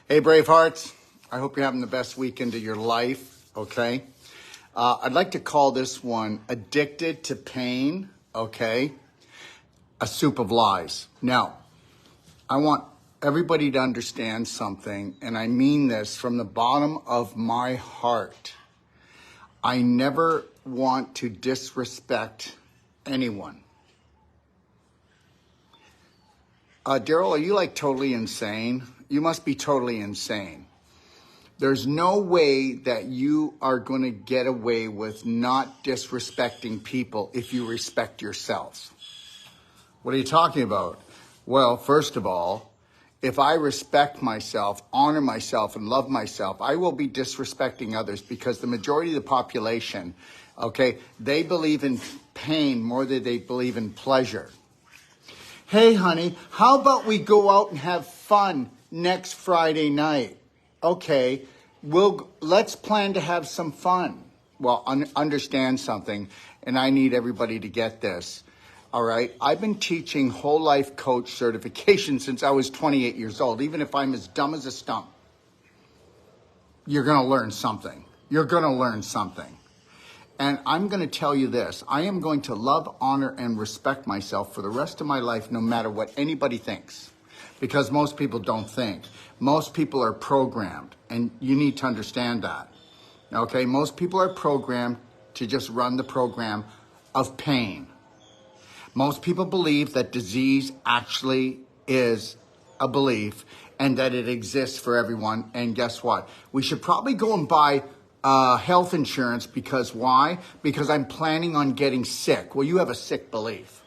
Hey, Bravehearts. I hope you're having the best weekend of your life, okay? I'd like to call this one Addicted to Pain, okay? A Soup of Lies. Now, I want everybody to understand something, and I mean this from the bottom of my heart. I never want to disrespect anyone. Daryl, are you like totally insane? You must be totally insane. There's no way that you are going to get away with not disrespecting people if you respect yourself. What are you talking about? Well, first of all, if I respect myself, honor myself, and love myself, I will be disrespecting others because the majority of the population, okay, they believe in pain more than they believe in pleasure. Hey, honey, how about we go out and have fun next Friday night? Okay, let's plan to have some fun. Well, understand something, and I need everybody to get this. All right, I've been teaching whole life coach certification since I was 28 years old. Even if I'm as dumb as a stump, you're going to learn something. You're going to learn something. And I'm going to tell you this. I am going to love, honor, and respect myself for the rest of my life, no matter what anybody thinks. Because most people don't think. Most people are programmed, and you need to understand that. Okay, most people are programmed to just run the program of pain. Most people believe that disease actually is a belief and that it exists for everyone. And guess what? We should probably go and buy health insurance because why? Because I'm planning on getting sick. Well, you have a sick belief.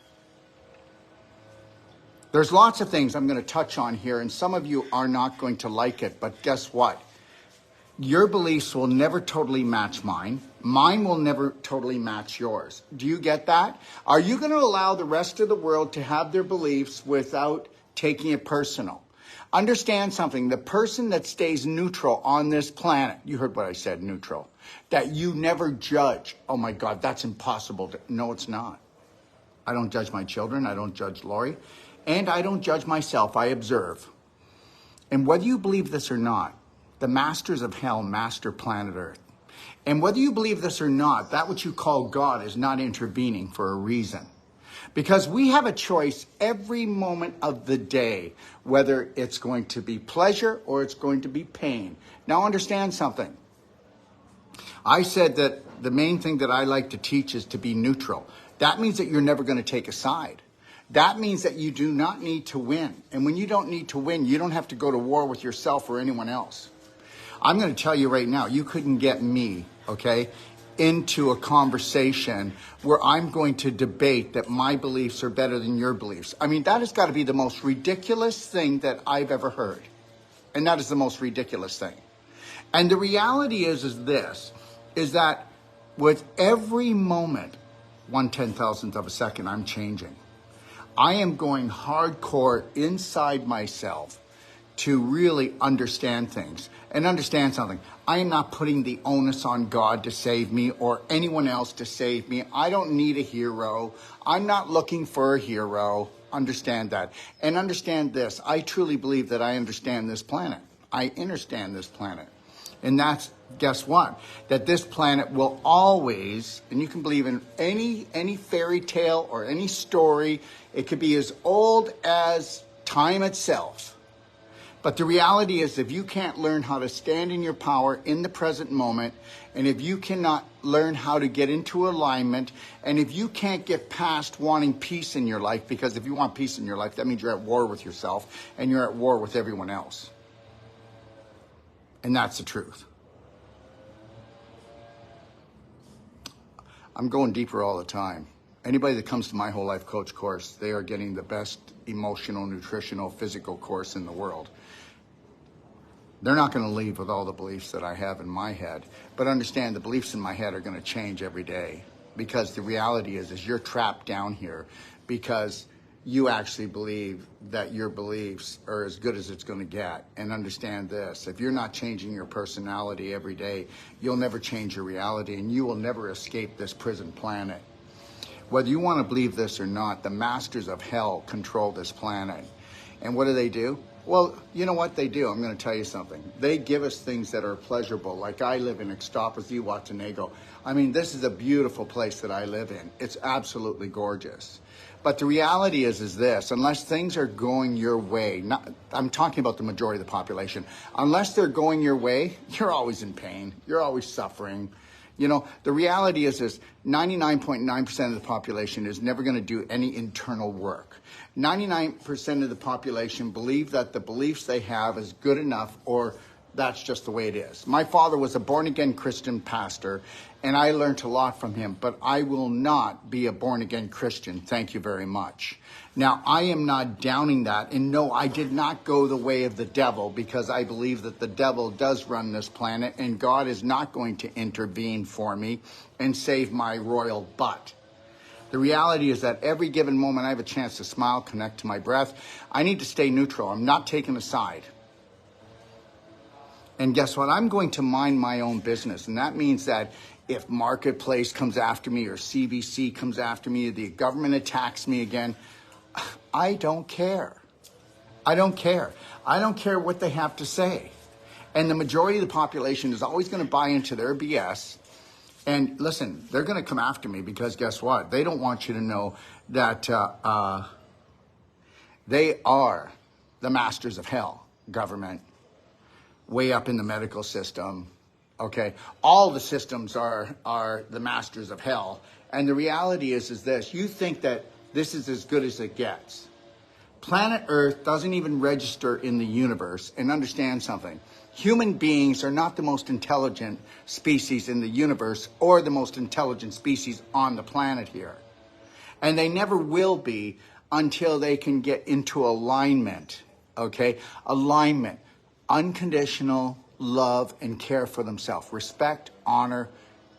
There's lots of things I'm going to touch on here, and some of you are not going to like it, but guess what? Your beliefs will never totally match mine. Mine will never totally match yours. Do you get that? Are you going to allow the rest of the world to have their beliefs without taking it personal? Understand something. The person that stays neutral on this planet, you heard what I said, neutral, that you never judge. Oh my God, that's impossible. No, it's not. I don't judge my children. I don't judge Lori. And I don't judge myself. I observe. And whether you believe this or not, the masters of hell master planet Earth. And whether you believe this or not, that which you call God is not intervening for a reason. Because we have a choice every moment of the day, whether it's going to be pleasure or it's going to be pain. Now understand something. I said that the main thing that I like to teach is to be neutral. That means that you're never going to take a side. That means that you do not need to win. And when you don't need to win, you don't have to go to war with yourself or anyone else. I'm going to tell you right now, you couldn't get me, okay, into a conversation where I'm going to debate that my beliefs are better than your beliefs. I mean, that has got to be the most ridiculous thing that I've ever heard. And that is the most ridiculous thing. And the reality is this, is that with every moment, 1/10,000th of a second, I'm changing. I am going hardcore inside myself to really understand things. And understand something. I am not putting the onus on God to save me or anyone else to save me. I don't need a hero. I'm not looking for a hero. Understand that. And understand this. I truly believe that I understand this planet. I understand this planet. And that's, guess what? That this planet will always, and you can believe in any fairy tale or any story, it could be as old as time itself. But the reality is, if you can't learn how to stand in your power in the present moment, and if you cannot learn how to get into alignment, and if you can't get past wanting peace in your life, because if you want peace in your life, that means you're at war with yourself and you're at war with everyone else. And that's the truth. I'm going deeper all the time. Anybody that comes to my whole life coach course, they are getting the best emotional, nutritional, physical course in the world. They're not going to leave with all the beliefs that I have in my head. But understand, the beliefs in my head are going to change every day. Because the reality is you're trapped down here because you actually believe that your beliefs are as good as it's going to get. And understand this, if you're not changing your personality every day, you'll never change your reality and you will never escape this prison planet. Whether you want to believe this or not, the masters of hell control this planet. And what do? Well, you know what they do? I'm going to tell you something. They give us things that are pleasurable. Like I live in Ixtapas, Watanago. I mean, this is a beautiful place that I live in. It's absolutely gorgeous. But the reality is this, unless things are going your way, I'm talking about the majority of the population, unless they're going your way, you're always in pain. You're always suffering. You know, the reality is 99.9% of the population is never going to do any internal work. 99% of the population believe that the beliefs they have is good enough, or that's just the way it is. My father was a born-again Christian pastor, and I learned a lot from him, but I will not be a born-again Christian. Thank you very much. Now, I am not downing that, and no, I did not go the way of the devil, because I believe that the devil does run this planet, and God is not going to intervene for me and save my royal butt. The reality is that every given moment I have a chance to smile, connect to my breath, I need to stay neutral. I'm not taking a side. And guess what? I'm going to mind my own business. And that means that if Marketplace comes after me, or CBC comes after me, or the government attacks me again, I don't care. I don't care. I don't care what they have to say. And the majority of the population is always going to buy into their BS. And listen, they're going to come after me because guess what? They don't want you to know that they are the masters of hell, government, way up in the medical system, okay? All the systems are the masters of hell. And the reality is this, you think that this is as good as it gets. Planet Earth doesn't even register in the universe. And understand something. Human beings are not the most intelligent species in the universe or the most intelligent species on the planet here. And they never will be until they can get into alignment, okay? Alignment, unconditional love and care for themselves. Respect, honor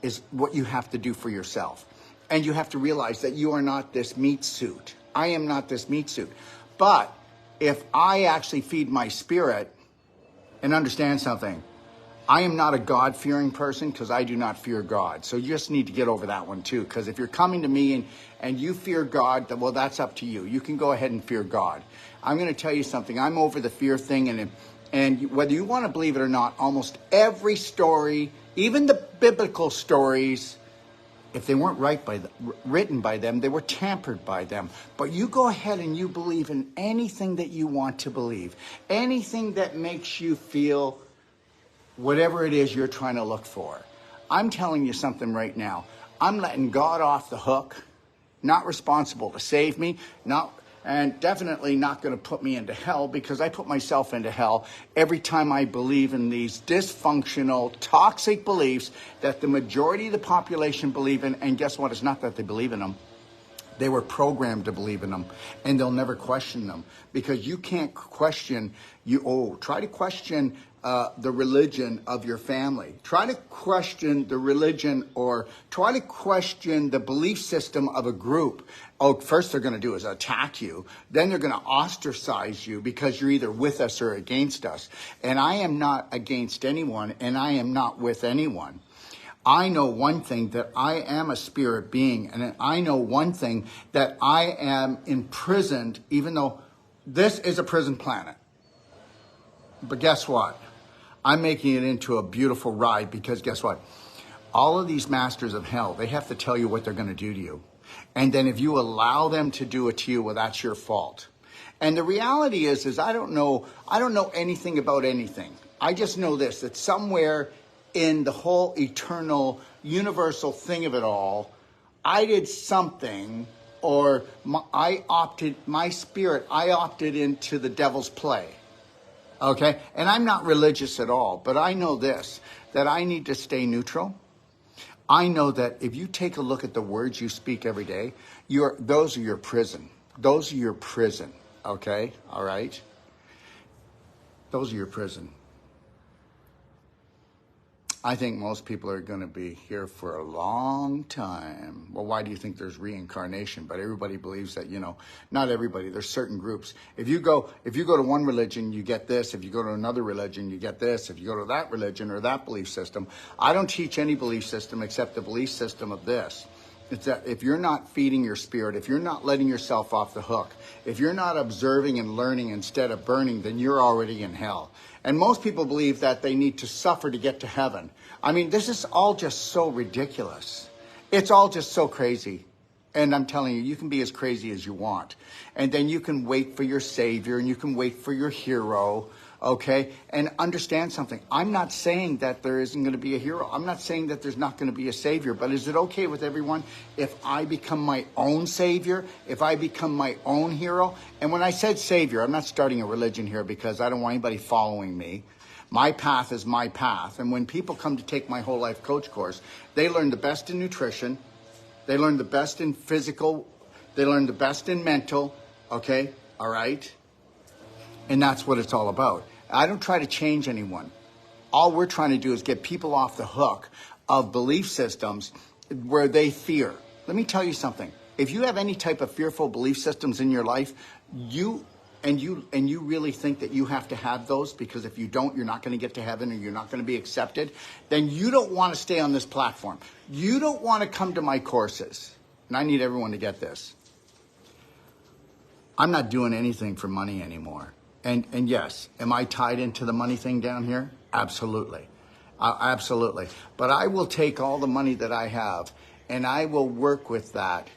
is what you have to do for yourself. And you have to realize that you are not this meat suit. I am not this meat suit. But if I actually feed my spirit, and understand something, I am not a God-fearing person because I do not fear God. So you just need to get over that one too. Because if you're coming to me and you fear God, well, that's up to you. You can go ahead and fear God. I'm going to tell you something. I'm over the fear thing. And whether you want to believe it or not, almost every story, even the biblical stories, if they weren't written by them, they were tampered by them. But you go ahead and you believe in anything that you want to believe. Anything that makes you feel whatever it is you're trying to look for. I'm telling you something right now. I'm letting God off the hook. Not responsible to save me. And definitely not going to put me into hell, because I put myself into hell every time I believe in these dysfunctional, toxic beliefs that the majority of the population believe in. And guess what? It's not that they believe in them. They were programmed to believe in them, and they'll never question them, because you can't question try to question the religion of your family. Try to question the religion, or try to question the belief system of a group. First they're going to do is attack you. Then they're going to ostracize you because you're either with us or against us. And I am not against anyone, and I am not with anyone. I know one thing, that I am a spirit being, and I know one thing, that I am imprisoned, even though this is a prison planet. But guess what? I'm making it into a beautiful ride, because guess what? All of these masters of hell, they have to tell you what they're going to do to you. And then if you allow them to do it to you, well, that's your fault. And the reality is I don't know anything about anything. I just know this, that somewhere in the whole eternal, universal thing of it all, I did something, or I opted into the devil's play. Okay? And I'm not religious at all, but I know this, that I need to stay neutral. I know that if you take a look at the words you speak every day, those are your prison. Those are your prison. Okay? All right? Those are your prison. I think most people are going to be here for a long time. Well, why do you think there's reincarnation? But everybody believes that, not everybody. There's certain groups. If you go to one religion, you get this. If you go to another religion, you get this. If you go to that religion or that belief system, I don't teach any belief system except the belief system of this. It's that if you're not feeding your spirit, if you're not letting yourself off the hook, if you're not observing and learning instead of burning, then you're already in hell. And most people believe that they need to suffer to get to heaven. I mean, this is all just so ridiculous. It's all just so crazy. And I'm telling you, you can be as crazy as you want. And then you can wait for your savior and you can wait for your hero. Okay, and understand something. I'm not saying that there isn't going to be a hero. I'm not saying that there's not going to be a savior. But is it okay with everyone if I become my own savior, if I become my own hero? And when I said savior, I'm not starting a religion here because I don't want anybody following me. My path is my path. And when people come to take my whole life coach course, they learn the best in nutrition. They learn the best in physical. They learn the best in mental. Okay, all right. And that's what it's all about. I don't try to change anyone. All we're trying to do is get people off the hook of belief systems where they fear. Let me tell you something. If you have any type of fearful belief systems in your life, you really think that you have to have those because if you don't, you're not going to get to heaven or you're not going to be accepted, then you don't want to stay on this platform. You don't want to come to my courses. And I need everyone to get this. I'm not doing anything for money anymore. And yes, am I tied into the money thing down here? Absolutely. Absolutely. But I will take all the money that I have and I will work with that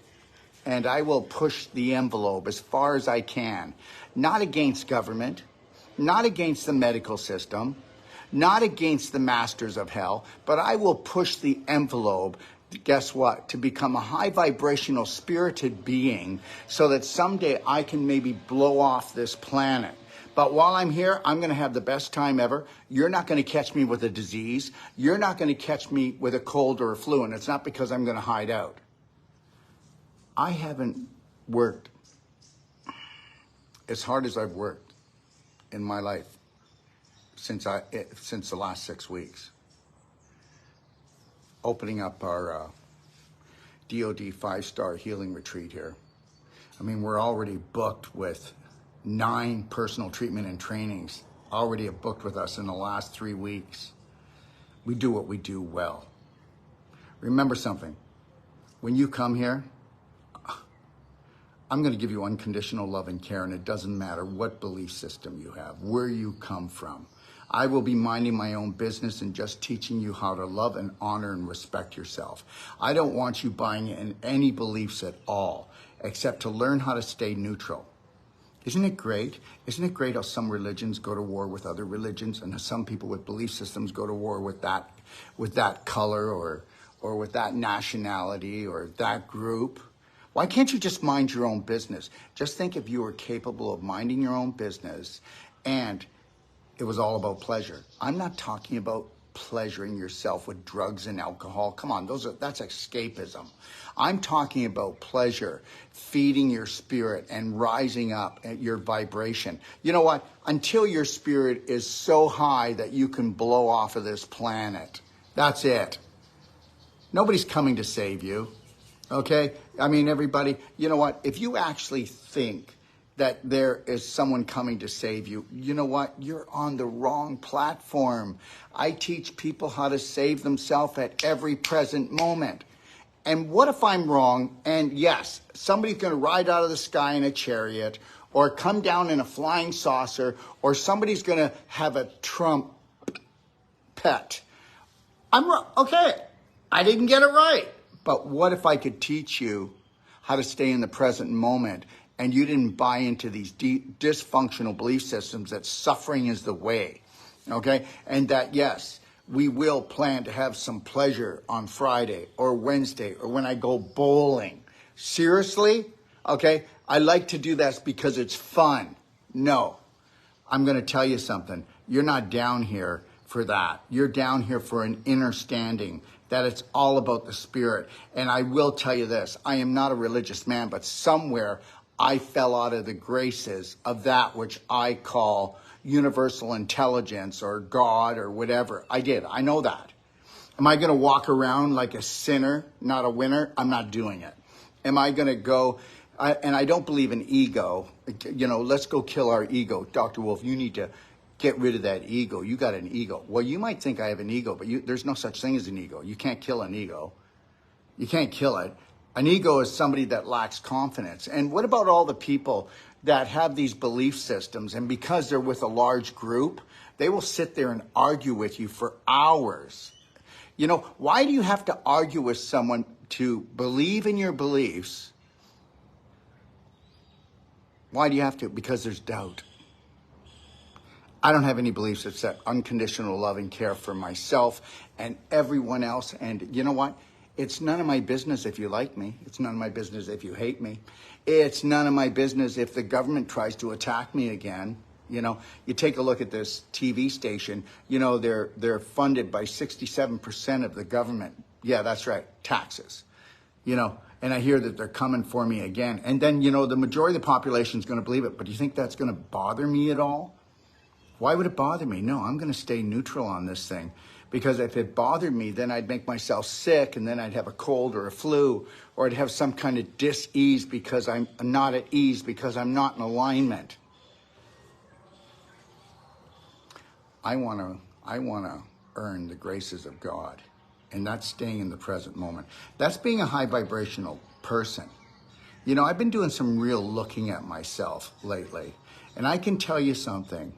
and I will push the envelope as far as I can. Not against government, not against the medical system, not against the masters of hell, but I will push the envelope, guess what, to become a high vibrational spirited being so that someday I can maybe blow off this planet. But while I'm here, I'm going to have the best time ever. You're not going to catch me with a disease. You're not going to catch me with a cold or a flu, and it's not because I'm going to hide out. I haven't worked as hard as I've worked in my life since the last 6 weeks. Opening up our DOD 5-star healing retreat here. I mean, we're already booked with 9 personal treatment and trainings already have booked with us in the last 3 weeks. We do what we do well. Remember something. When you come here, I'm going to give you unconditional love and care, and it doesn't matter what belief system you have, where you come from. I will be minding my own business and just teaching you how to love and honor and respect yourself. I don't want you buying in any beliefs at all, except to learn how to stay neutral. Isn't it great? Isn't it great how some religions go to war with other religions and how some people with belief systems go to war with that color or with that nationality or that group? Why can't you just mind your own business? Just think if you were capable of minding your own business and it was all about pleasure. I'm not talking about pleasuring yourself with drugs and alcohol. Come on, that's escapism. I'm talking about pleasure, feeding your spirit and rising up at your vibration. You know what? Until your spirit is so high that you can blow off of this planet. That's it. Nobody's coming to save you. Okay? I mean, everybody, you know what? If you actually think that there is someone coming to save you, you know what? You're on the wrong platform. I teach people how to save themselves at every present moment. And what if I'm wrong? And yes, somebody's going to ride out of the sky in a chariot or come down in a flying saucer or somebody's going to have a Trump pet. I'm wrong. Okay, I didn't get it right. But what if I could teach you how to stay in the present moment and you didn't buy into these dysfunctional belief systems that suffering is the way, okay? And that, yes, we will plan to have some pleasure on Friday or Wednesday or when I go bowling. Seriously? Okay? I like to do that because it's fun. No. I'm going to tell you something. You're not down here for that. You're down here for an understanding that it's all about the spirit. And I will tell you this. I am not a religious man, but somewhere I fell out of the graces of that which I call universal intelligence or God or whatever. I did. I know that. Am I going to walk around like a sinner, not a winner? I'm not doing it. Am I going to go, and I don't believe in ego. You know, let's go kill our ego. Dr. Wolf, you need to get rid of that ego. You got an ego. Well, you might think I have an ego, but there's no such thing as an ego. You can't kill an ego. You can't kill it. An ego is somebody that lacks confidence. And what about all the people that have these belief systems, and because they're with a large group, they will sit there and argue with you for hours? You know, why do you have to argue with someone to believe in your beliefs? Why do you have to? Because there's doubt. I don't have any beliefs except unconditional love and care for myself and everyone else. And you know what? It's none of my business if you like me. It's none of my business if you hate me. It's none of my business if the government tries to attack me again. You know, you take a look at this TV station, you know, they're funded by 67% of the government. Yeah, that's right, taxes. You know, and I hear that they're coming for me again. And then, you know, the majority of the population is going to believe it. But do you think that's going to bother me at all? Why would it bother me? No, I'm going to stay neutral on this thing. Because if it bothered me, then I'd make myself sick, and then I'd have a cold or a flu, or I'd have some kind of dis-ease because I'm not at ease, because I'm not in alignment. I want to earn the graces of God, and that's staying in the present moment. That's being a high vibrational person. You know, I've been doing some real looking at myself lately, and I can tell you something.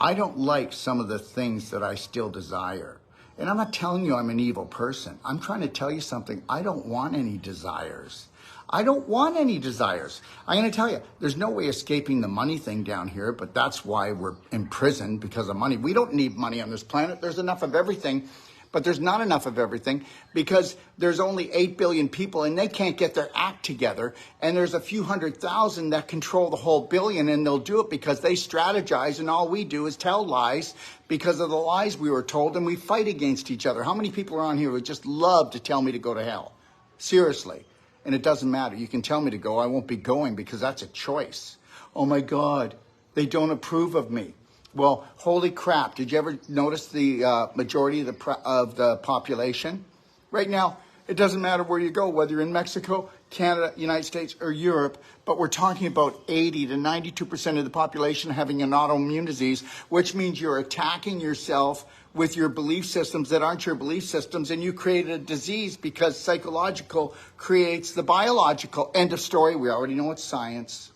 I don't like some of the things that I still desire. And I'm not telling you I'm an evil person. I'm trying to tell you something. I don't want any desires. I don't want any desires. I'm going to tell you, there's no way escaping the money thing down here, but that's why we're imprisoned, because of money. We don't need money on this planet. There's enough of everything, but there's not enough of everything because there's only 8 billion people and they can't get their act together. And there's a few 100,000 that control the whole billion, and they'll do it because they strategize, and all we do is tell lies because of the lies we were told, and we fight against each other. How many people are on here who just love to tell me to go to hell? Seriously. And it doesn't matter. You can tell me to go. I won't be going because that's a choice. Oh my God, they don't approve of me. Well, holy crap. Did you ever notice the majority of the population? Right now, it doesn't matter where you go, whether you're in Mexico, Canada, United States, or Europe, but we're talking about 80 to 92% of the population having an autoimmune disease, which means you're attacking yourself with your belief systems that aren't your belief systems, and you created a disease because psychological creates the biological. End of story. We already know it's science.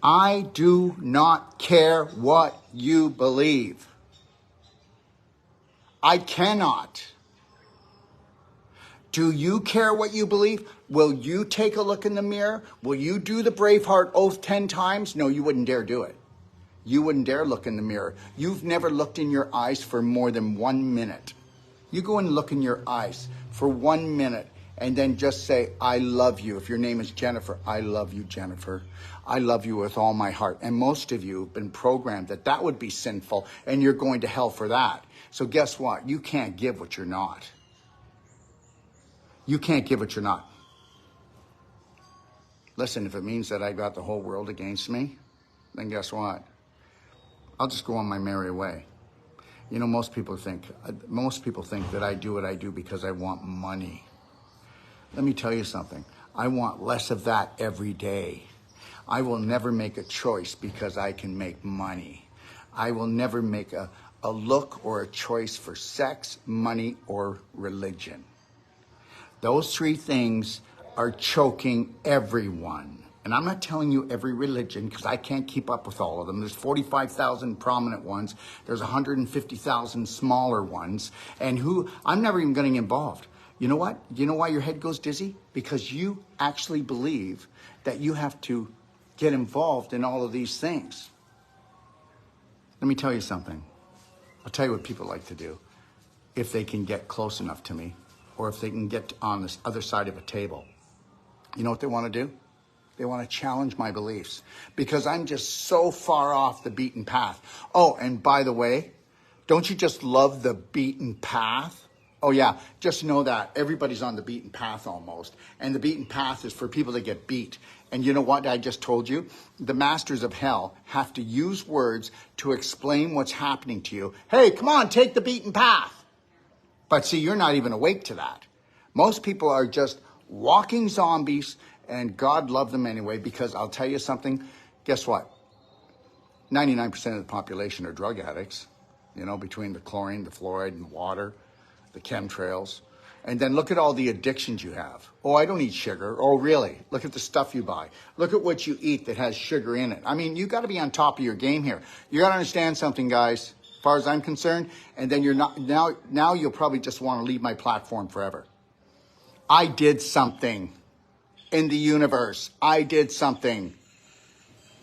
I do not care what you believe. I cannot. Do you care what you believe? Will you take a look in the mirror? Will you do the Braveheart oath 10 times? No, you wouldn't dare do it. You wouldn't dare look in the mirror. You've never looked in your eyes for more than 1 minute. You go and look in your eyes for 1 minute and then just say, I love you. If your name is Jennifer, I love you, Jennifer. I love you with all my heart. And most of you have been programmed that that would be sinful and you're going to hell for that. So guess what? You can't give what you're not. You can't give what you're not. Listen, if it means that I got the whole world against me, then guess what? I'll just go on my merry way. You know, most people think that I do what I do because I want money. Let me tell you something. I want less of that every day. I will never make a choice because I can make money. I will never make a look or a choice for sex, money, or religion. Those three things are choking everyone. And I'm not telling you every religion because I can't keep up with all of them. There's 45,000 prominent ones. There's 150,000 smaller ones. And I'm never even getting involved. You know what? You know why your head goes dizzy? Because you actually believe that you have to get involved in all of these things. Let me tell you something. I'll tell you what people like to do if they can get close enough to me or if they can get on this other side of a table. You know what they want to do? They want to challenge my beliefs because I'm just so far off the beaten path. Oh, and by the way, don't you just love the beaten path? Oh yeah, just know that everybody's on the beaten path almost. And the beaten path is for people that get beat. And you know what I just told you? The masters of hell have to use words to explain what's happening to you. Hey, come on, take the beaten path. But see, you're not even awake to that. Most people are just walking zombies, and God loved them anyway, because I'll tell you something. Guess what? 99% of the population are drug addicts, you know, between the chlorine, the fluoride, and the water, the chemtrails. And then look at all the addictions you have. Oh, I don't eat sugar. Oh, really? Look at the stuff you buy. Look at what you eat that has sugar in it. I mean, you got to be on top of your game here. You got to understand something, guys, as far as I'm concerned. And then you're not, now you'll probably just want to leave my platform forever. I did something in the universe. I did something.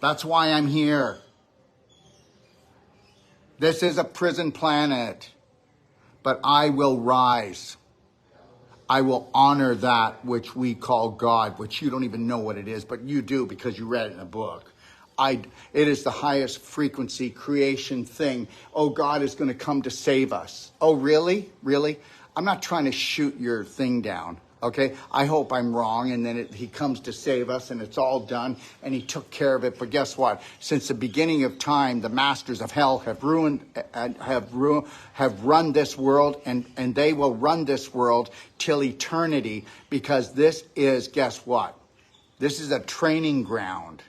That's why I'm here. This is a prison planet. But I will rise. I will honor that which we call God, which you don't even know what it is, but you do because you read it in a book. It is the highest frequency creation thing. Oh, God is going to come to save us. Oh, really? Really? I'm not trying to shoot your thing down. Okay, I hope I'm wrong, and then he comes to save us, and it's all done, and he took care of it. But guess what? Since the beginning of time, the masters of hell have run this world, and they will run this world till eternity, because this is, guess what? This is a training ground.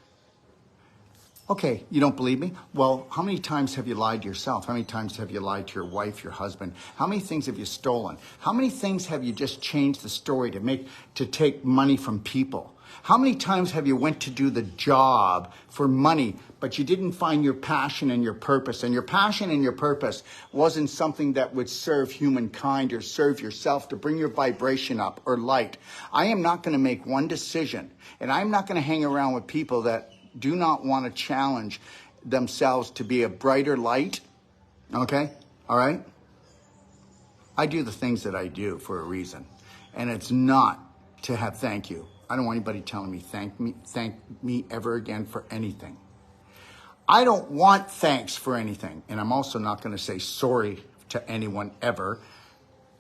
Okay, you don't believe me? Well, how many times have you lied to yourself? How many times have you lied to your wife, your husband? How many things have you stolen? How many things have you just changed the story to take money from people? How many times have you went to do the job for money, but you didn't find your passion and your purpose? And your passion and your purpose wasn't something that would serve humankind or serve yourself to bring your vibration up or light. I am not going to make one decision, and I'm not going to hang around with people that do not want to challenge themselves to be a brighter light. Okay? All right? I do the things that I do for a reason. And it's not to have thank you. I don't want anybody telling me thank me ever again for anything. I don't want thanks for anything. And I'm also not going to say sorry to anyone ever.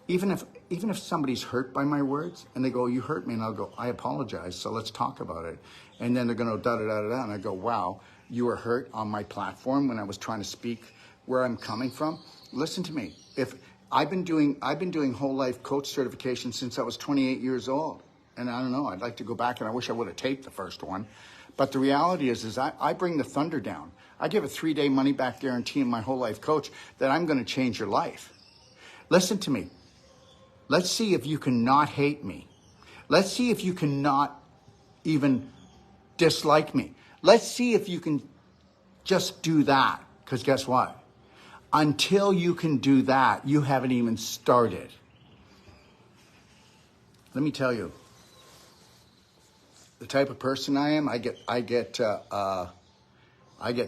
Even if somebody's hurt by my words and they go, you hurt me, and I'll go, I apologize, so let's talk about it. And then they're going to da-da-da-da-da, and I go, wow, you were hurt on my platform when I was trying to speak where I'm coming from. Listen to me. If I've been doing whole life coach certification since I was 28 years old. And I don't know, I'd like to go back, and I wish I would have taped the first one. But the reality is I bring the thunder down. I give a 3-day money-back guarantee in my whole life coach that I'm going to change your life. Listen to me. Let's see if you can not hate me. Let's see if you can not even dislike me. Let's see if you can just do that. Because guess what? Until you can do that, you haven't even started. Let me tell you, the type of person I am, I get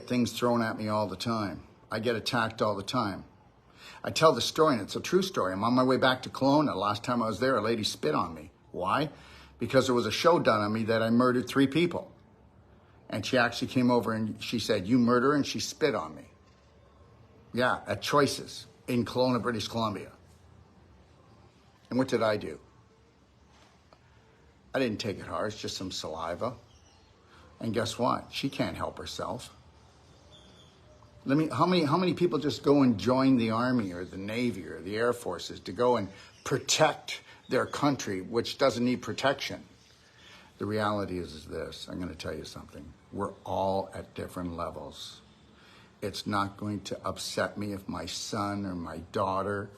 things thrown at me all the time. I get attacked all the time. I tell the story, and it's a true story. I'm on my way back to Kelowna. Last time I was there, a lady spit on me. Why? Because there was a show done on me that I murdered 3 people. And she actually came over and she said, you murderer, and she spit on me. Yeah, at Choices in Kelowna, British Columbia. And what did I do? I didn't take it hard. It's just some saliva. And guess what? She can't help herself. How many people just go and join the Army or the Navy or the Air Forces to go and protect their country, which doesn't need protection? The reality is this. I'm going to tell you something. We're all at different levels. It's not going to upset me if my son or my daughter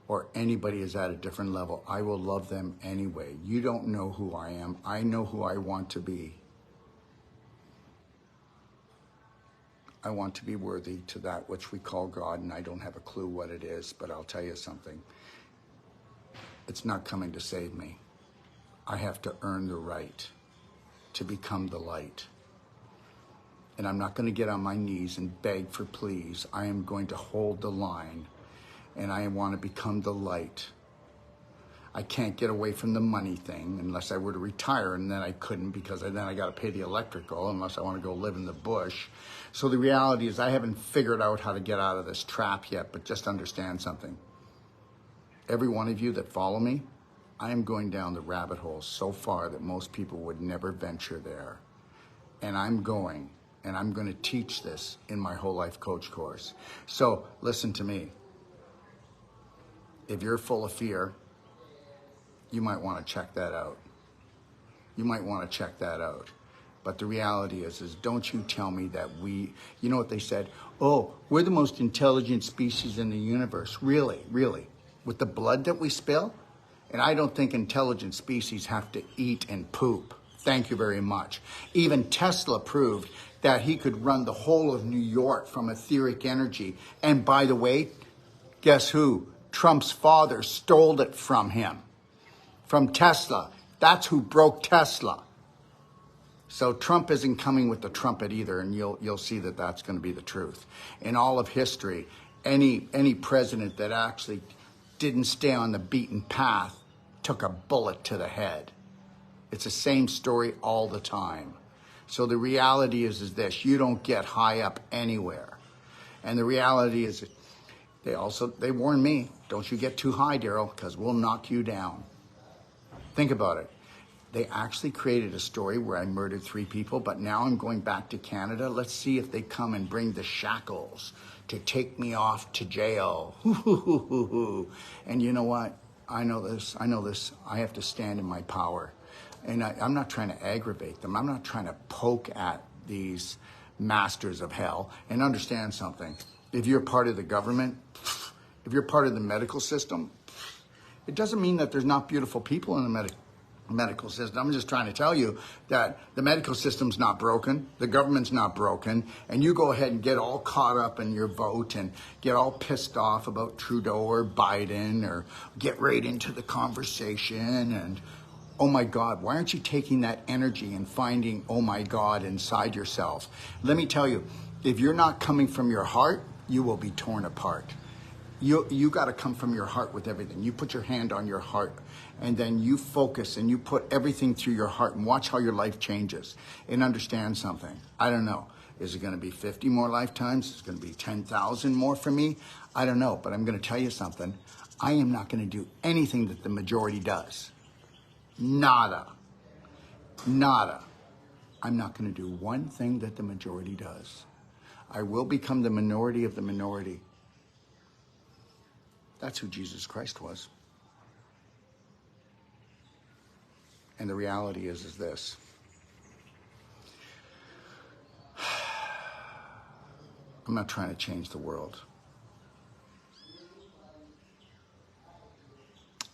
or anybody is at a different level. I will love them anyway. You don't know who I am. I know who I want to be. I want to be worthy to that which we call God, and I don't have a clue what it is, but I'll tell you something. It's not coming to save me. I have to earn the right to become the light. And I'm not going to get on my knees and beg for please. I am going to hold the line, and I want to become the light. I can't get away from the money thing unless I were to retire, and then I couldn't because then I got to pay the electrical unless I want to go live in the bush. So the reality is I haven't figured out how to get out of this trap yet, but just understand something. Every one of you that follow me, I am going down the rabbit hole so far that most people would never venture there. And I'm going to teach this in my whole life coach course. So listen to me. If you're full of fear, you might want to check that out. You might want to check that out. But the reality is don't you tell me that you know what they said? Oh, we're the most intelligent species in the universe. Really, really? With the blood that we spill? And I don't think intelligent species have to eat and poop. Thank you very much. Even Tesla proved that he could run the whole of New York from etheric energy. And by the way, guess who? Trump's father stole it from him, from Tesla. That's who broke Tesla. So Trump isn't coming with the trumpet either, and you'll see that that's going to be the truth. In all of history, any president that actually didn't stay on the beaten path took a bullet to the head. It's the same story all the time. So the reality is this: you don't get high up anywhere. And the reality is, they warned me, don't you get too high, Daryl, because we'll knock you down. Think about it. They actually created a story where I murdered 3 people, but now I'm going back to Canada. Let's see if they come and bring the shackles to take me off to jail. And you know what? I know this. I have to stand in my power. And I'm not trying to aggravate them. I'm not trying to poke at these masters of hell. And understand something. If you're part of the government, if you're part of the medical system, it doesn't mean that there's not beautiful people in the medical system. I'm just trying to tell you that the medical system's not broken, the government's not broken, and you go ahead and get all caught up in your vote and get all pissed off about Trudeau or Biden, or get right into the conversation and, oh my God, why aren't you taking that energy and finding, oh my God, inside yourself? Let me tell you, if you're not coming from your heart, you will be torn apart. You got to come from your heart with everything. You put your hand on your heart, and then you focus and you put everything through your heart, and watch how your life changes. And understand something. I don't know. Is it going to be 50 more lifetimes? Is it going to be 10,000 more for me? I don't know. But I'm going to tell you something. I am not going to do anything that the majority does. Nada. Nada. I'm not going to do one thing that the majority does. I will become the minority of the minority. That's who Jesus Christ was. And the reality is this. I'm not trying to change the world.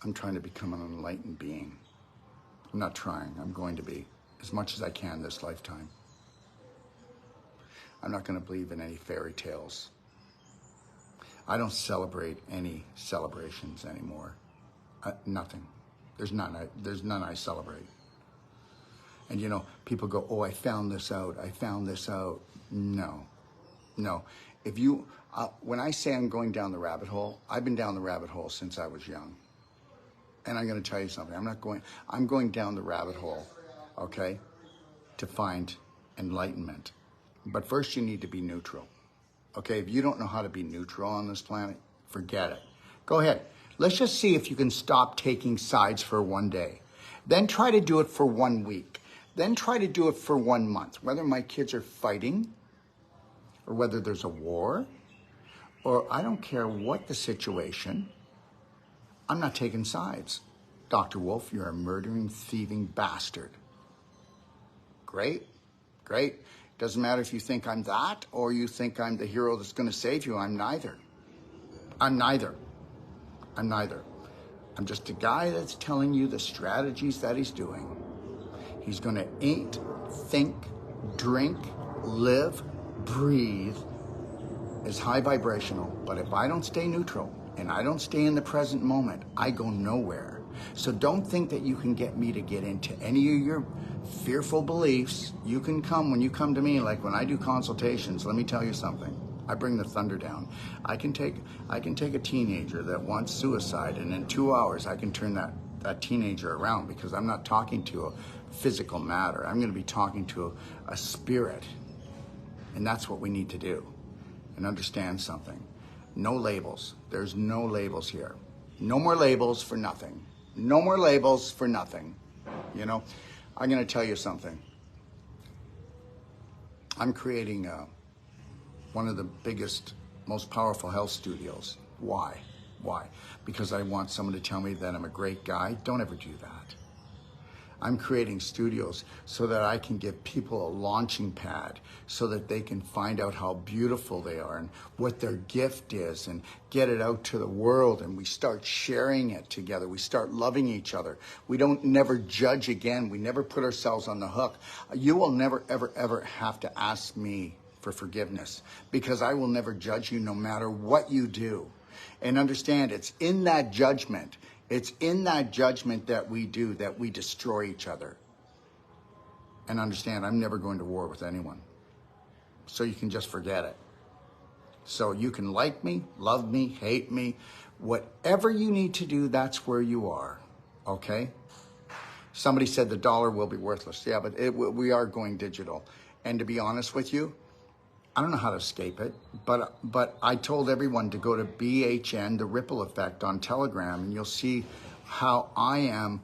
I'm trying to become an enlightened being. I'm not trying. I'm going to be, as much as I can this lifetime. I'm not going to believe in any fairy tales. I don't celebrate any celebrations anymore. Nothing. There's none I celebrate. And you know, people go, oh, I found this out. I found this out. No. If you, when I say I'm going down the rabbit hole, I've been down the rabbit hole since I was young. And I'm going to tell you something. I'm going down the rabbit hole, okay, to find enlightenment. But first you need to be neutral. Okay, if you don't know how to be neutral on this planet, forget it. Go ahead. Let's just see if you can stop taking sides for one day. Then try to do it for 1 week. Then try to do it for 1 month. Whether my kids are fighting, or whether there's a war, or I don't care what the situation, I'm not taking sides. Dr. Wolf, you're a murdering, thieving bastard. Great. Doesn't matter if you think I'm that or you think I'm the hero that's going to save you. I'm neither. I'm just a guy that's telling you the strategies that he's doing. He's going to eat, think, drink, live, breathe is high vibrational. But if I don't stay neutral and I don't stay in the present moment, I go nowhere. So don't think that you can get me to get into any of your fearful beliefs. You can come when you come to me, like when I do consultations. Let me tell you something. I bring the thunder down. I can take a teenager that wants suicide, and in 2 hours I can turn that teenager around, because I'm not talking to a physical matter. I'm going to be talking to a spirit. And that's what we need to do. And understand something. No labels. There's no labels here. No more labels for nothing. No more labels for nothing. You know, I'm going to tell you something. I'm creating one of the biggest, most powerful health studios. Why? Because I want someone to tell me that I'm a great guy. Don't ever do that. I'm creating studios so that I can give people a launching pad so that they can find out how beautiful they are and what their gift is and get it out to the world, and we start sharing it together. We start loving each other. We don't never judge again. We never put ourselves on the hook. You will never, ever, ever have to ask me for forgiveness because I will never judge you no matter what you do. And understand, it's in that judgment. It's in that judgment that we do that we destroy each other. And understand, I'm never going to war with anyone. So you can just forget it. So you can like me, love me, hate me, whatever you need to do, that's where you are. Okay? Somebody said the dollar will be worthless. Yeah, but we are going digital. And to be honest with you, I don't know how to escape it, but I told everyone to go to BHN, the Ripple Effect on Telegram, and you'll see how I am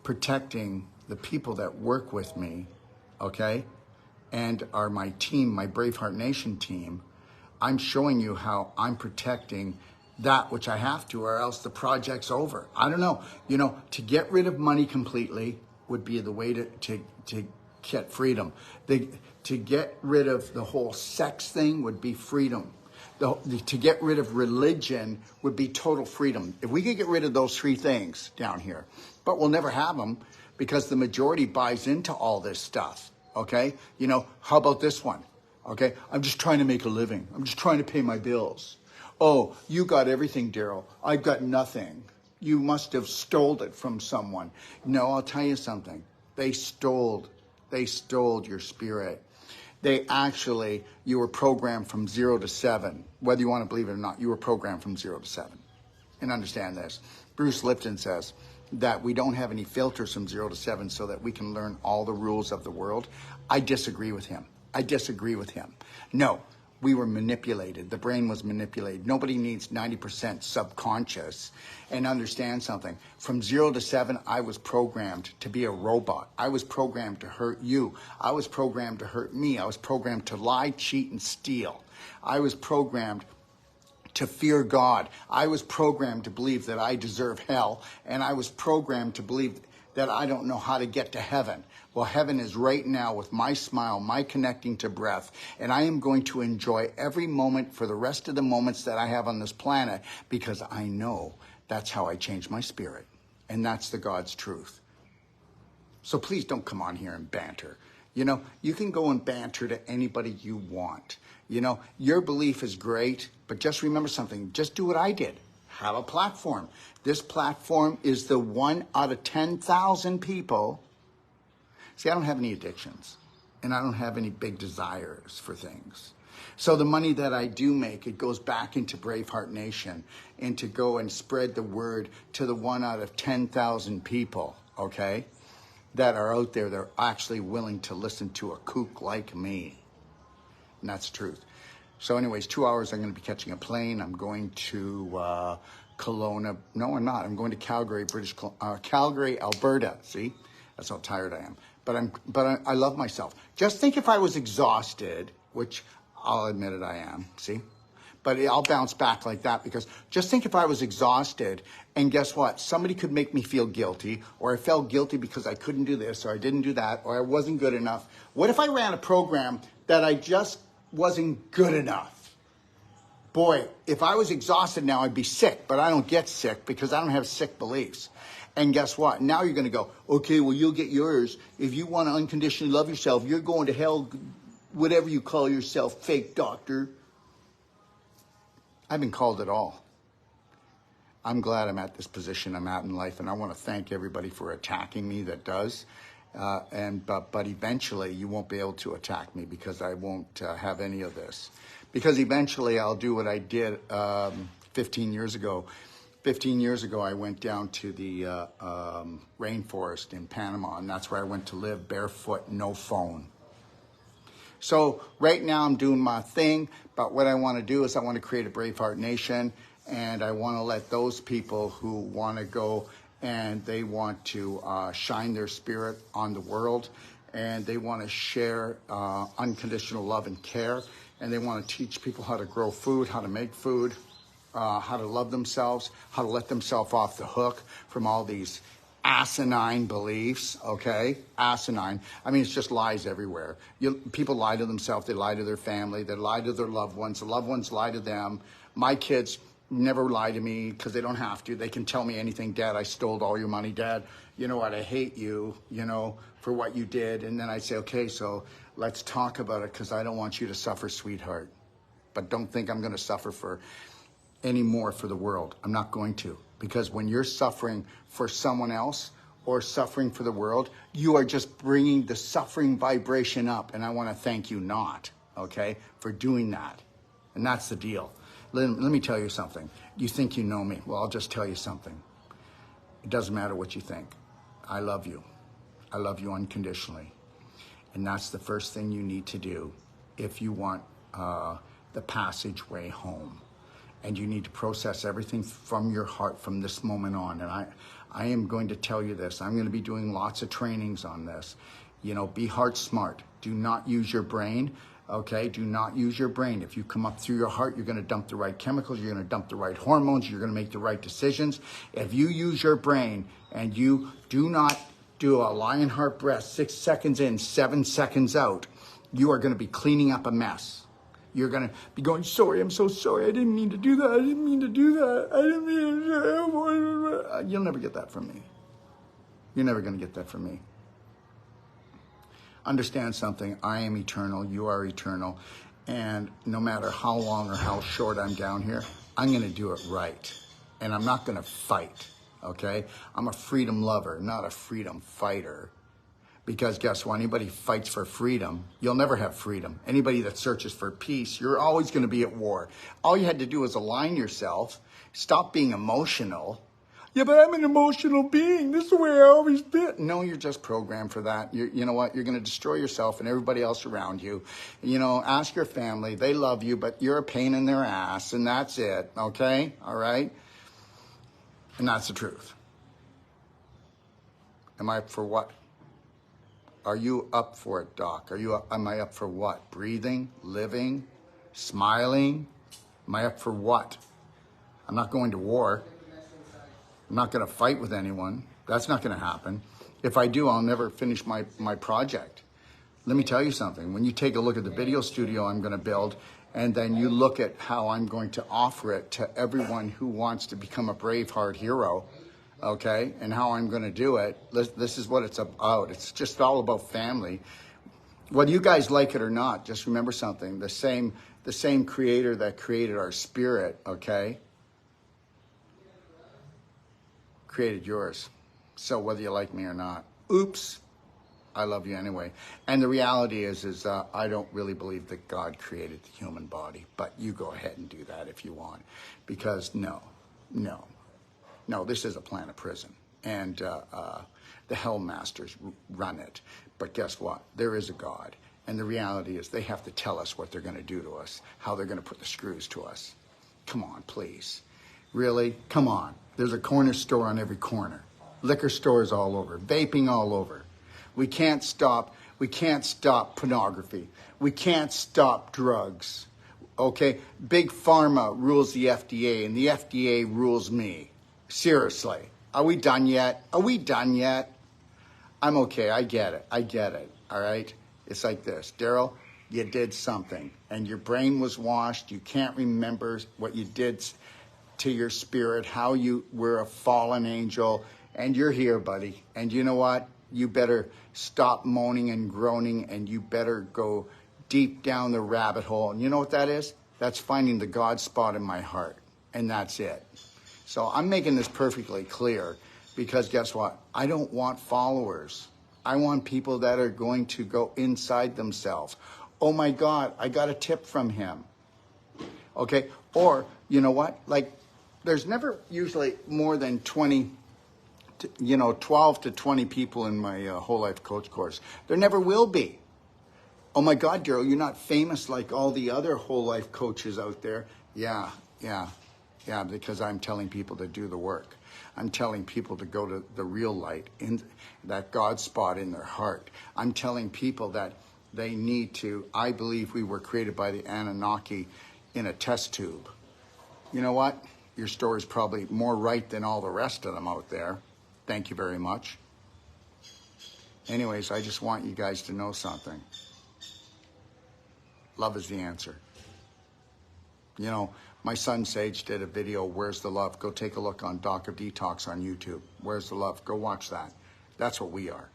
protecting the people that work with me, okay, and are my team, my Braveheart Nation team. I'm showing you how I'm protecting that which I have to, or else the project's over. I don't know. You know, to get rid of money completely would be the way to get freedom. To get rid of the whole sex thing would be freedom. To get rid of religion would be total freedom. If we could get rid of those three things down here, but we'll never have them because the majority buys into all this stuff, okay? You know, how about this one, okay? I'm just trying to make a living. I'm just trying to pay my bills. Oh, you got everything, Daryl. I've got nothing. You must have stole it from someone. No, I'll tell you something. They stole your spirit. You were programmed from 0 to 7. Whether you want to believe it or not, you were programmed from 0 to 7. And understand this. Bruce Lipton says that we don't have any filters from 0 to 7 so that we can learn all the rules of the world. I disagree with him. No, we were manipulated. The brain was manipulated. Nobody needs 90% subconscious. And understand something. From 0 to 7, I was programmed to be a robot. I was programmed to hurt you. I was programmed to hurt me. I was programmed to lie, cheat, and steal. I was programmed to fear God. I was programmed to believe that I deserve hell. And I was programmed to believe that I don't know how to get to heaven. Well, heaven is right now with my smile, my connecting to breath, and I am going to enjoy every moment for the rest of the moments that I have on this planet because I know that's how I change my spirit, and that's the God's truth. So please don't come on here and banter. You know, you can go and banter to anybody you want. You know, your belief is great, but just remember something. Just do what I did. Have a platform. This platform is the 1 out of 10,000 people. See, I don't have any addictions, and I don't have any big desires for things. So the money that I do make, it goes back into Braveheart Nation and to go and spread the word to the 1 out of 10,000 people, okay, that are out there that are actually willing to listen to a kook like me. And that's the truth. So anyways, 2 hours, I'm going to be catching a plane. I'm going to Kelowna. No, I'm not. I'm going to Calgary, Calgary, Alberta. See, that's how tired I am. But I love myself. Just think if I was exhausted, which I'll admit it, I am. See, but I'll bounce back like that because just think if I was exhausted, and guess what? Somebody could make me feel guilty, or I felt guilty because I couldn't do this, or I didn't do that, or I wasn't good enough. What if I ran a program that I just wasn't good enough? Boy, if I was exhausted now, I'd be sick, but I don't get sick because I don't have sick beliefs. And guess what? Now you're going to go, okay, well, you'll get yours. If you want to unconditionally love yourself, you're going to hell, whatever you call yourself, fake doctor. I've been called it all. I'm glad I'm at this position I'm at in life, and I want to thank everybody for attacking me that does. But eventually you won't be able to attack me because I won't have any of this. Because eventually I'll do what I did 15 years ago. 15 years ago, I went down to the rainforest in Panama, and that's where I went to live, barefoot, no phone. So right now I'm doing my thing, but what I want to do is I want to create a Braveheart Nation, and I want to let those people who want to go and they want to shine their spirit on the world, and they want to share unconditional love and care, and they want to teach people how to grow food, how to make food, how to love themselves, how to let themselves off the hook from all these asinine beliefs, okay? Asinine. I mean, it's just lies everywhere. People lie to themselves, they lie to their family, they lie to their loved ones, the loved ones lie to them. My kids never lie to me because they don't have to. They can tell me anything. Dad, I stole all your money. Dad, you know what, I hate you, for what you did. And then I say, okay, so let's talk about it because I don't want you to suffer, sweetheart. But don't think I'm going to suffer for any more for the world. I'm not going to. Because when you're suffering for someone else or suffering for the world, you are just bringing the suffering vibration up. And I want to thank you not, okay, for doing that. And that's the deal. Let me tell you something. You think you know me. Well, I'll just tell you something. It doesn't matter what you think. I love you. I love you unconditionally. And that's the first thing you need to do if you want the passageway home. And you need to process everything from your heart from this moment on. And I am going to tell you this. I'm going to be doing lots of trainings on this. Be heart smart. Do not use your brain. Okay, do not use your brain. If you come up through your heart, you're going to dump the right chemicals, you're going to dump the right hormones, you're going to make the right decisions. If you use your brain and you do not do a lion heart breath 6 seconds in, 7 seconds out, you are going to be cleaning up a mess. You're going to be going, sorry, I'm so sorry. I didn't mean to do that. I didn't mean to do that. I didn't mean to. You'll never get that from me. You're never going to get that from me. Understand something. I am eternal. You are eternal. And no matter how long or how short I'm down here, I'm going to do it right. And I'm not going to fight. Okay? I'm a freedom lover, not a freedom fighter. Because guess what? Anybody fights for freedom, you'll never have freedom. Anybody that searches for peace, you're always going to be at war. All you had to do was align yourself, stop being emotional. Yeah, but I'm an emotional being. This is the way I always been. No, you're just programmed for that. You know what? You're going to destroy yourself and everybody else around you. Ask your family. They love you, but you're a pain in their ass, and that's it. Okay? All right? And that's the truth. Am I up for what? Are you up for it, Doc? Am I up for what? Breathing, living, smiling? Am I up for what? I'm not going to war. I'm not going to fight with anyone. That's not going to happen. If I do, I'll never finish my project. Let me tell you something. When you take a look at the video studio I'm going to build, and then you look at how I'm going to offer it to everyone who wants to become a Braveheart hero, okay, and how I'm going to do it, this is what it's about. It's just all about family. Whether you guys like it or not, just remember something. The same creator that created our spirit, okay, created yours. So whether you like me or not, oops, I love you anyway. And the reality is I don't really believe that God created the human body, but you go ahead and do that if you want, because no, this is a planet prison, and the Hell Masters run it. But guess what? There is a God, and the reality is they have to tell us what they're going to do to us, how they're going to put the screws to us. Come on, please. Really? Come on. There's a corner store on every corner. Liquor stores all over. Vaping all over. We can't stop pornography. We can't stop drugs. Okay? Big Pharma rules the FDA, and the FDA rules me. Seriously. Are we done yet? Are we done yet? I'm okay. I get it. All right? It's like this. Daryl, you did something, and your brain was washed. You can't remember what you did to your spirit, how you were a fallen angel, and you're here, buddy. And you know what? You better stop moaning and groaning, and you better go deep down the rabbit hole. And you know what that is? That's finding the God spot in my heart, and that's it. So I'm making this perfectly clear, because guess what? I don't want followers. I want people that are going to go inside themselves. Oh my God, I got a tip from him. Okay? Or, you know what? Like, there's never usually more than 12 to 20 people in my whole life coach course. There never will be. Oh my God, Daryl, you're not famous like all the other whole life coaches out there. Yeah, because I'm telling people to do the work. I'm telling people to go to the real light, in that God spot in their heart. I'm telling people that they need to. I believe we were created by the Anunnaki in a test tube. You know what? Your story's probably more right than all the rest of them out there. Thank Thank you very much. Anyways, I just want you guys to know something. Love is the answer. You know, my son Sage did a video, Where's the Love? Go take a look on Doc of Detox on YouTube. Where's the Love? Go watch that. That's what we are.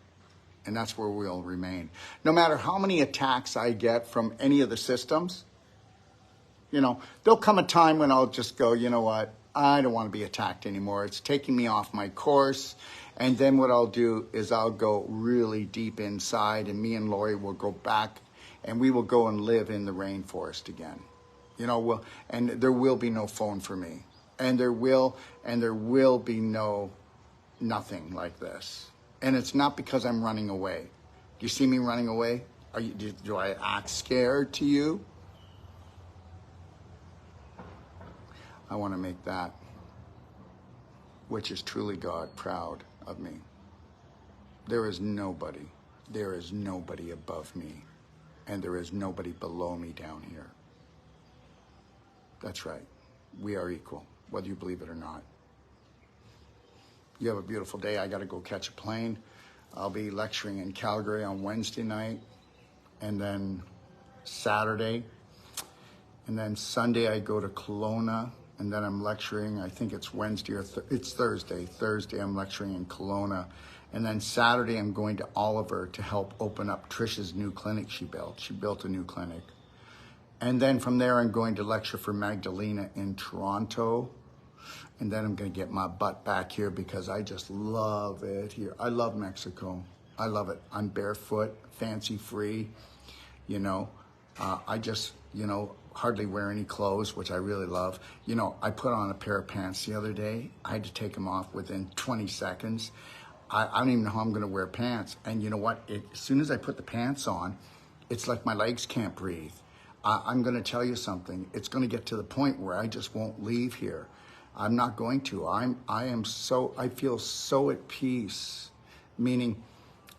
And that's where we'll remain. No matter how many attacks I get from any of the systems, you know, there'll come a time when I'll just go, you know what? I don't want to be attacked anymore. It's taking me off my course. And then what I'll do is I'll go really deep inside, and me and Lori will go back and we will go and live in the rainforest again. You know, and there will be no phone for me. And there will be no nothing like this. And it's not because I'm running away. Do you see me running away? Do I act scared to you? I want to make that, which is truly God, proud of me. There is nobody above me, and there is nobody below me down here. That's right. We are equal, whether you believe it or not. You have a beautiful day. I got to go catch a plane. I'll be lecturing in Calgary on Wednesday night, and then Saturday, and then Sunday I go to Kelowna, and then I'm lecturing. I think it's Wednesday or it's Thursday. Thursday I'm lecturing in Kelowna, and then Saturday I'm going to Oliver to help open up Trisha's new clinic she built. She built a new clinic. And then from there I'm going to lecture for Magdalena in Toronto. And then I'm going to get my butt back here because I just love it here. I love Mexico. I love it. I'm barefoot, fancy free, you know. I just, you know, hardly wear any clothes, which I really love. You know, I put on a pair of pants the other day. I had to take them off within 20 seconds. I don't even know how I'm going to wear pants. And you know what? As soon as I put the pants on, it's like my legs can't breathe. I'm going to tell you something. It's going to get to the point where I just won't leave here. I'm not going to. I feel so at peace, meaning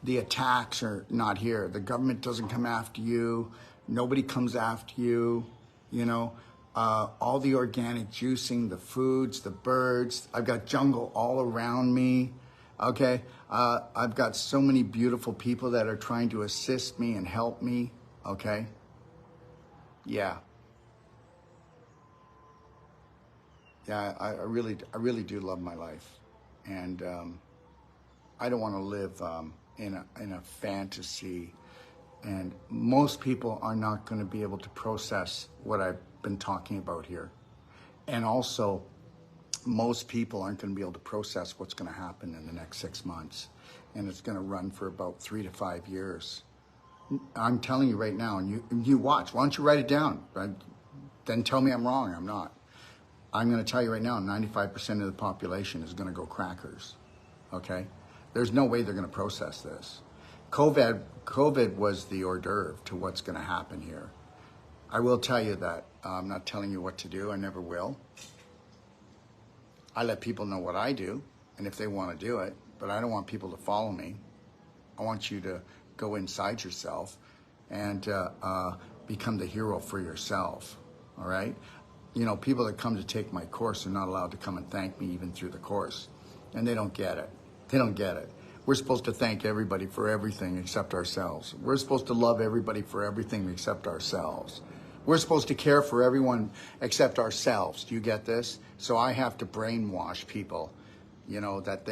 the attacks are not here. The government doesn't come after you. Nobody comes after you. You know, all the organic juicing, the foods, the birds. I've got jungle all around me. Okay. I've got so many beautiful people that are trying to assist me and help me. Okay. Yeah. Yeah, I really do love my life, and I don't want to live in a fantasy. And most people are not going to be able to process what I've been talking about here, and also most people aren't going to be able to process what's going to happen in the next 6 months, and it's going to run for about 3 to 5 years. I'm telling you right now, and you watch. Why don't you write it down? Right? Then tell me I'm wrong. I'm not. I'm going to tell you right now, 95% of the population is going to go crackers, okay? There's no way they're going to process this. COVID was the hors d'oeuvre to what's going to happen here. I will tell you that I'm not telling you what to do. I never will. I let people know what I do, and if they want to do it, but I don't want people to follow me. I want you to go inside yourself and become the hero for yourself, all right? You know, people that come to take my course are not allowed to come and thank me even through the course. And they don't get it. They don't get it. We're supposed to thank everybody for everything except ourselves. We're supposed to love everybody for everything except ourselves. We're supposed to care for everyone except ourselves. Do you get this? So I have to brainwash people, you know, that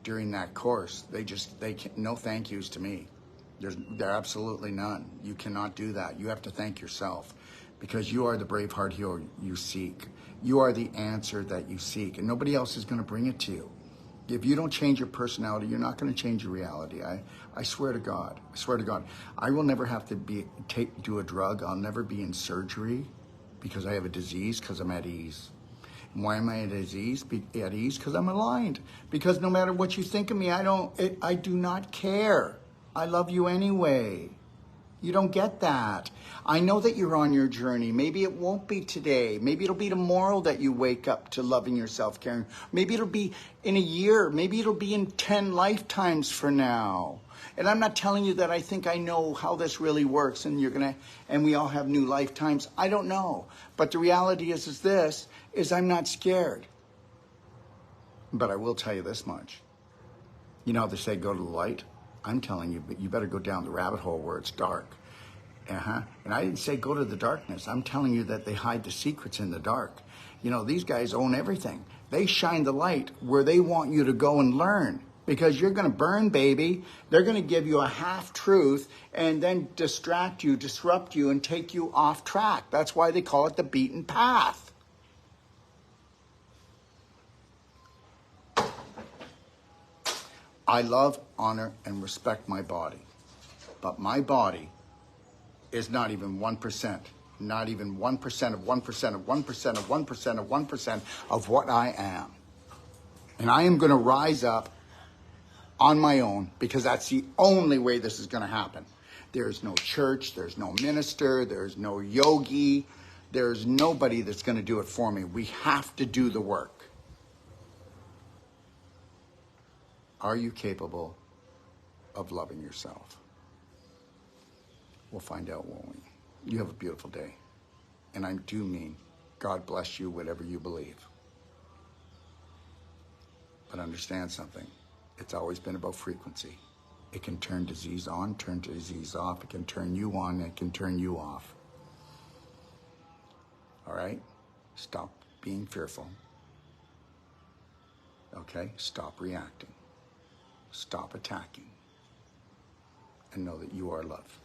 during that course, they can't, no thank yous to me. There are absolutely none. You cannot do that. You have to thank yourself. Because you are the Braveheart hero you seek. You are the answer that you seek, and nobody else is going to bring it to you. If you don't change your personality, you're not going to change your reality. I swear to God. I swear to God. I will never have to do a drug. I'll never be in surgery because I have a disease, because I'm at ease. And why am I at ease? Because I'm aligned. Because no matter what you think of me, I do not care. I love you anyway. You don't get that. I know that you're on your journey. Maybe it won't be today. Maybe it'll be tomorrow that you wake up to loving yourself, caring. Maybe it'll be in a year. Maybe it'll be in 10 lifetimes from now. And I'm not telling you that I think I know how this really works and we all have new lifetimes. I don't know. But the reality is I'm not scared. But I will tell you this much. You know, they say go to the light. I'm telling you, but you better go down the rabbit hole where it's dark. And I didn't say go to the darkness. I'm telling you that they hide the secrets in the dark. You know, these guys own everything. They shine the light where they want you to go and learn, because you're going to burn, baby. They're going to give you a half truth and then distract you, disrupt you, and take you off track. That's why they call it the beaten path. I love, honor, and respect my body. But my body is not even 1%, not even 1% of 1% of 1% of 1% of 1% of what I am. And I am going to rise up on my own, because that's the only way this is going to happen. There's no church, there's no minister, there's no yogi, there's nobody that's going to do it for me. We have to do the work. Are you capable of loving yourself? We'll find out, won't we? You have a beautiful day. And I do mean, God bless you, whatever you believe. But understand something. It's always been about frequency. It can turn disease on, turn disease off. It can turn you on, it can turn you off. All right? Stop being fearful. Okay? Stop reacting. Stop attacking. And know that you are love.